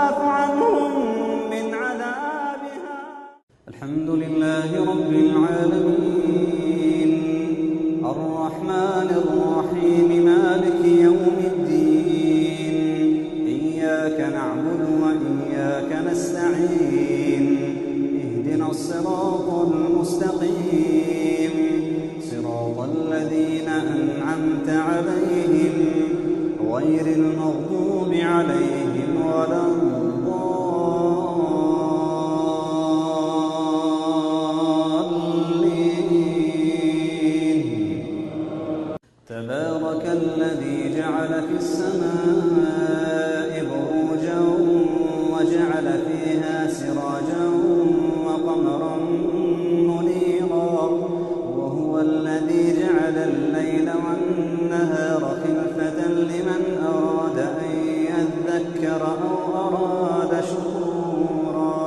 يخاف عنهم من عذابها. الحمد لله رب العالمين الرحمن الرحيم مالك يوم الدين إياك نعبد وإياك نستعين اهدنا الصراط المستقيم صراط الذين أنعمت عليهم غير المغضوب عليهم ولا الضالين. تبارك الذي جعل في السماء بروجا وجعل فيها سراجا وقمرا منيرا وهو الذي جعل الليل والنهار خلفة لمن أراد أن يذكر أو أراد شكورا.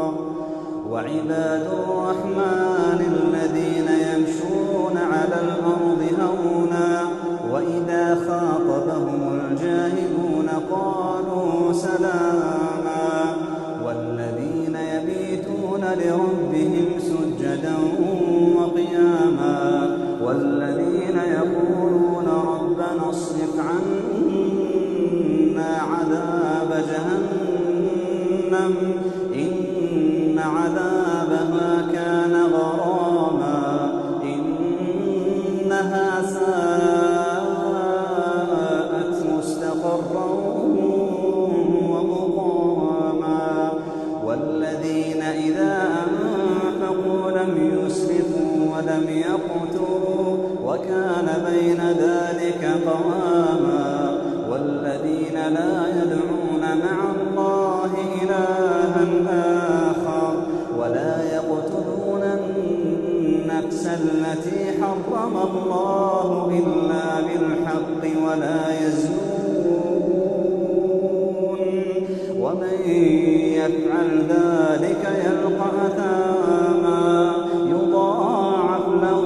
وعباد الرحمن الذين يمشون على الأرض هونا وإذا خاطبهم الجاهلون قالوا سلاما. والذين يبيتون لربهم سجدا وقياما والذين يقولون ربنا اصرف عنا عذاب جهنم إن عذابها كان غراما إنها ساءت مستقرا ومقاما. والذين إذا أنفقوا لم يسرفوا ولم يقتروا وكان بين ذلك قواما. والذين لا يدعون مع الله إلها آخر ولا يقتلون النفس التي حرم الله إلا بالحق ولا يزنون ومن يفعل ذلك يلقى أثاما يضاعف له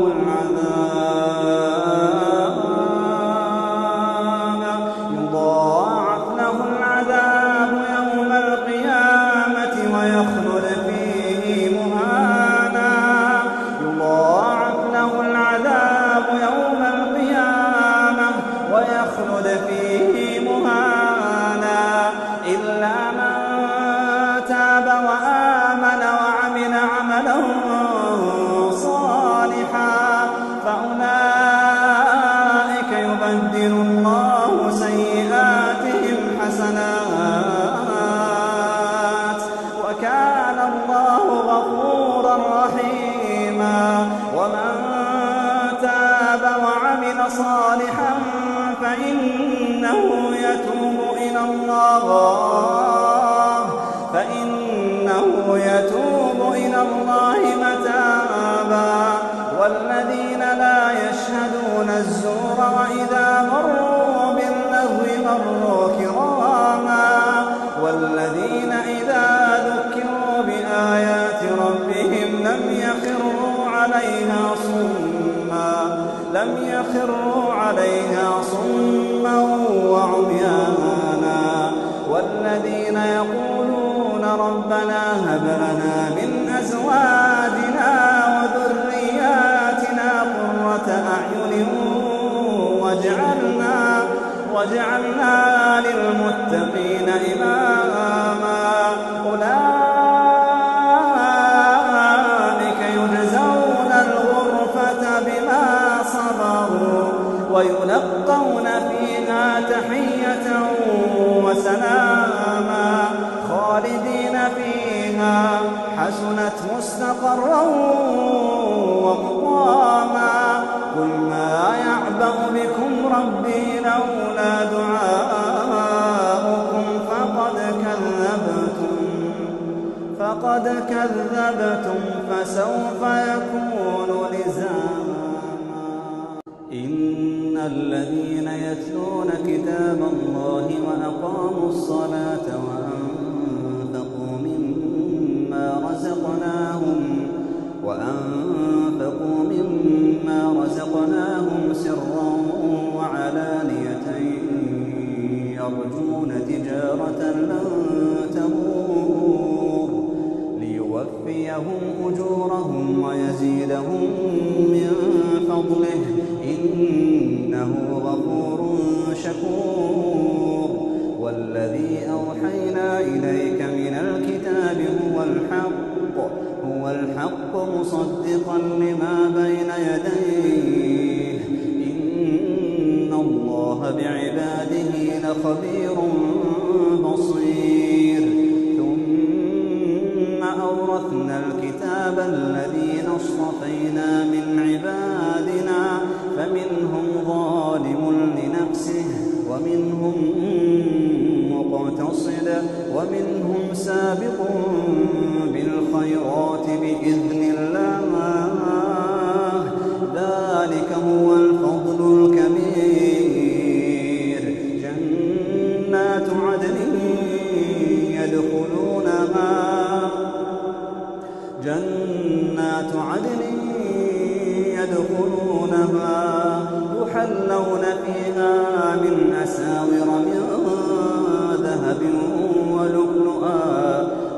العذاب يوم القيامة ويخلد فيه مهانا. يضاعف له العذاب يوم القيامة ويخلد فيه مهانا إلا من تاب وآمن وعمل عملا صالحا فأولئك يبدل الله سيئاتهم حسنات وكان الله غفورا رحيما. ومن تاب وعمل صالحا فإنه يتوب إلى الله متابا. والذين لا يشهدون الزور وإذا مروا باللغو مروا كراما. والذين إذا ذكروا بآيات ربهم لم يخروا عليها صما وعميانا. والذين يقولون ربنا هب لنا من أزواجنا وذرياتنا قرة أعين واجعلنا للمتقين إماما. أولئك يجزون الغرفة بما صبروا ويلقون فيها تحية وسلاما خالدين فيها حسنت مستقرا ومقاما. قل ما يعبأ بكم ربي لولا دعاؤكم فقد كذبتم فسوف يكون لزاما. إن الذين يتلون كتاب الله وأقاموا الصلاة وأنفقوا مما رزقناهم سرا وعلانية يرجون تجارة لن تبور ليوفيهم أجورهم ويزيدهم من فضله إنه غفور شكور. والذي أوحينا إليك من الكتاب هو الحق مصدقا لما بين يديه إن الله بعباده لخبير بصير. ثم أورثنا الكتاب الذين اصطفينا من عبادنا فمنهم ظالم لنفسه ومنهم مقتصد ومنهم سابق بالخيرات بإذن الله ذلك هو الفضل الكبير. جنات عدن يدخلونها يحلون فيها من أساور من ذهب ولؤلؤا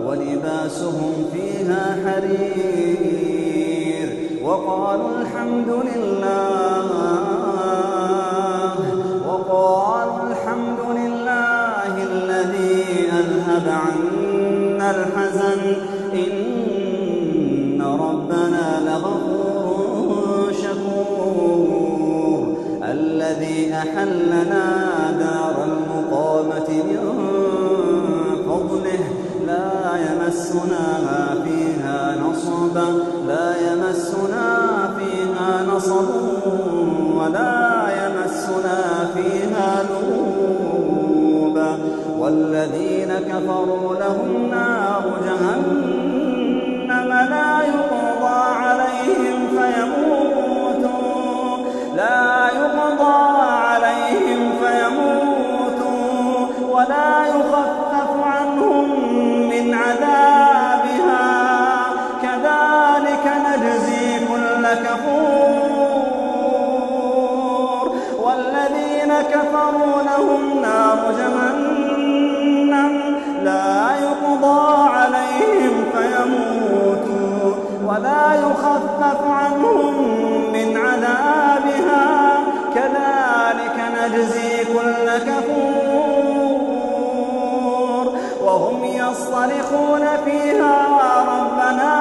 ولباسهم فيها حرير. وقالوا الحمد لله الذي أذهب عنا الحزن إن ربنا لغفور شكور. الذي أحلنا دار المقامة من فضله لا يمسنا فيها نصب ولا يمسنا فيها لغوب. والذين كفروا لهم نار جهنم لا يقضى عليهم فيموتوا ولا يخفف عنهم من عذابها كذلك نجزي كل كفور. والذين كفروا لهم نار جهنم لا يقضى عليهم فيموتوا ولا يخفف عنهم من عذابها كذلك نجزي كل كفور. وهم يصطرخون فيها ربنا